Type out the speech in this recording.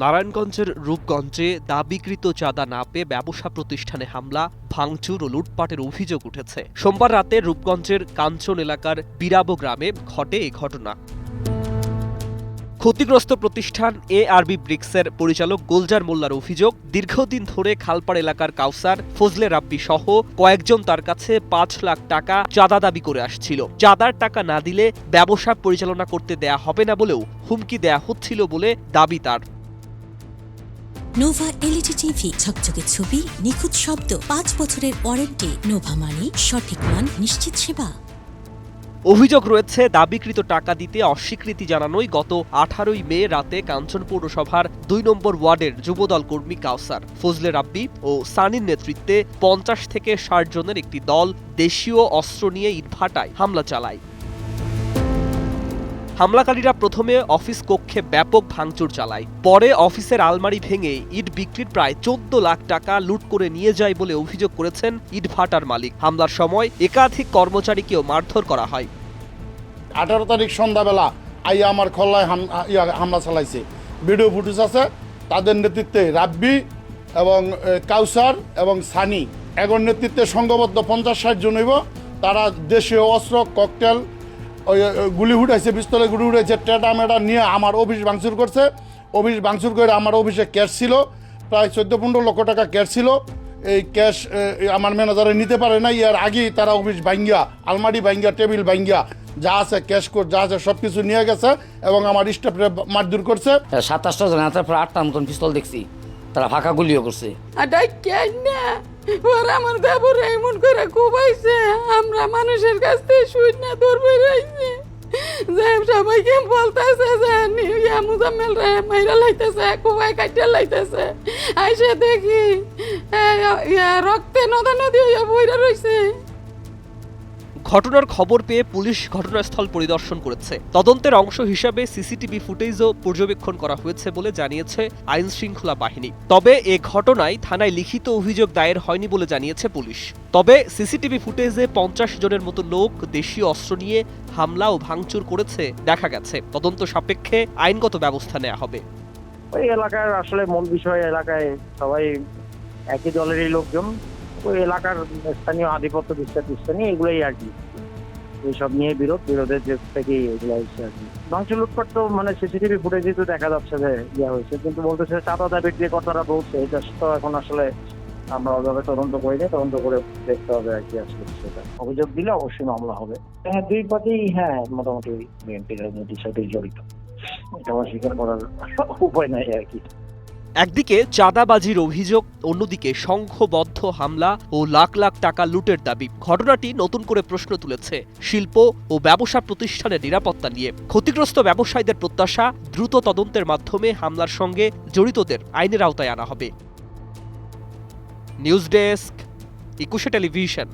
নারায়ণগঞ্জের রূপগঞ্জে দাবিকৃত চাঁদা না পেয়ে ব্যবসা প্রতিষ্ঠানে হামলা, ভাঙচুর ও লুটপাটের অভিযোগ উঠেছে। সোমবার রাতে রূপগঞ্জের কাঞ্চন এলাকার বিরাবো গ্রামে ঘটে এই ঘটনা। ক্ষতিগ্রস্ত প্রতিষ্ঠান এআরবি ব্রিক্সের পরিচালক গোলজার মোল্লার অভিযোগ, দীর্ঘদিন ধরে খালপাড় এলাকার কাউসার, ফজলে রাব্বি সহ কয়েকজন তার কাছে ৫ লাখ টাকা চাঁদা দাবি করে আসছিল। চাঁদার টাকা না দিলে ব্যবসা পরিচালনা করতে দেয়া হবে না বলেও হুমকি দেয়া হচ্ছিল বলে দাবি তার। নোভা এলইডি টিভি, ঝকঝকে ছবি, নিখুঁত শব্দ, ৫ বছরের ওয়ারেন্টি। নোভা মানি, সঠিক মান, নিশ্চিত সেবা। অভিযোগ রয়েছে, দাবিকৃত টাকা দিতে অস্বীকৃতি জানানোই গত ১৮ই মে রাতে কাঞ্চন পৌরসভার ২ নম্বর ওয়ার্ডের যুবদল কর্মী কাউসার, ফজলে রাব্বি ও সানির নেতৃত্বে ৫০ থেকে ৬০ জনের একটি দল দেশীয় অস্ত্র নিয়ে ইটভাটায় হামলা চালায়। হামলাকারীরা প্রথমে অফিস কক্ষে ব্যাপক ভাঙচুর চালায়, পরে অফিসের আলমারি ভেঙে ইট বিক্রির প্রায় ১৪ লাখ টাকা লুট করে নিয়ে যায় বলে অভিযোগ করেছেন ইটভাটার মালিক। হামলার সময় একাধিক কর্মচারীকেও মারধর করা হয়। ১৮ তারিখ সন্ধ্যাবেলা আইয়া আমার খল্লায় হামলা চালাইছে। ভিডিও ফুটেজ আছে। তাদের নেতৃত্বে রাব্বি এবং কাউসার এবং সানি এগোর নেতৃত্বে সংঘবদ্ধ ৫০-৬০ জন হইব। তারা দেশীয় অস্ত্র, ককটেল, ওই গুলি উঠাইছে, পিস্তলে গুলি উঠাইছে, টেটা মেটা নিয়ে আমার অফিস ভাঙচুর করছে। অফিস ভাঙচুর করে আমার অফিসে ক্যাশ ছিল, প্রায় ১৪-১৫ লক্ষ টাকা ক্যাশ ছিল। এই ক্যাশ আমার ম্যানেজারে নিতে পারে না। এর আগেই তারা অফিস ভাঙ্গিয়া, আলমারি ভাঙ্গিয়া, টেবিল ভাঙ্গিয়া, যা আছে ক্যাশ কোড যা আছে সব কিছু নিয়ে গেছে এবং আমার স্টাফে মারধর করছে। ২৭টা জন, তারপর ৮টার মতন পিস্তল দেখছি, তারা ফাঁকা গুলিও করছে। আমার দেবর এমন করে কুবাইছে, আমরা মানুষের কাছ থেকে শুনে না দৌড় বেড়াইছি। সবাইকে বলতেছে যে মুজাম্মেল রে মাইরা লাইতেছে, কুবাই কাটিয়া লাইতেছে। আইসে দেখি রক্তে নদা নদী হইয়া বইরা রইছে। ঘটনার খবর পেয়ে পুলিশ ঘটনাস্থল পরিদর্শন করেছে। তদন্তের অংশ হিসাবে সিসিটিভি ফুটেজও পর্যবেক্ষণ করা হয়েছে বলে জানিয়েছে আইন শৃঙ্খলা বাহিনী। তবে এ ঘটনায় থানায় লিখিত অভিযোগ দায়ের হয়নি বলে জানিয়েছে পুলিশ। তবে সিসিটিভি ফুটেজে ৫০ জনের মতো লোক দেশীয় অস্ত্র নিয়ে হামলা ও ভাঙচুর করেছে দেখা গেছে। তদন্ত সাপেক্ষে আইনগত ব্যবস্থা নেওয়া হবে। ওই এলাকার আসলে মূল বিষয়, এলাকায় সবাই একই দলেরই লোকজন, ওই এলাকার স্থানীয় আধিপত্য বিস্তার নিয়ে এগুলোই আর কি, এইসব নিয়ে বিরোধের যে থেকেই এগুলো হচ্ছে আর কি। ভাঙচুর লুটপাট তো মানে সিসিটিভি ফুটেজে তো দেখা যাচ্ছে যে ইয়ে হয়েছে, কিন্তু বলতেছে চাঁদা দাবির যে কথাটা বলছে এটা তো এখন আসলে আমরা ওইভাবে তদন্ত করি না, তদন্ত করে দেখতে হবে আর কি। আসলে সেটা অভিযোগ দিলে অবশ্যই মামলা হবে। হ্যাঁ, দুই পার্টি মোটামুটি বিএনপির রাজনীতির সাথে জড়িত, এটা অস্বীকার করার উপায় নাই আর কি। একদিকে চাঁদাবাজির অভিযোগ, অন্যদিকে সংঘবদ্ধ হামলা ও লাখ লাখ টাকা লুটের দাবি। ঘটনাটি নতুন করে প্রশ্ন তুলেছে শিল্প ও ব্যবসা প্রতিষ্ঠানের নিরাপত্তা নিয়ে। ক্ষতিগ্রস্ত ব্যবসায়ীদের প্রত্যাশা, দ্রুত তদন্তের মাধ্যমে হামলার সঙ্গে জড়িতদের আইনের আওতায় আনা হবে। News desk, ২১ television.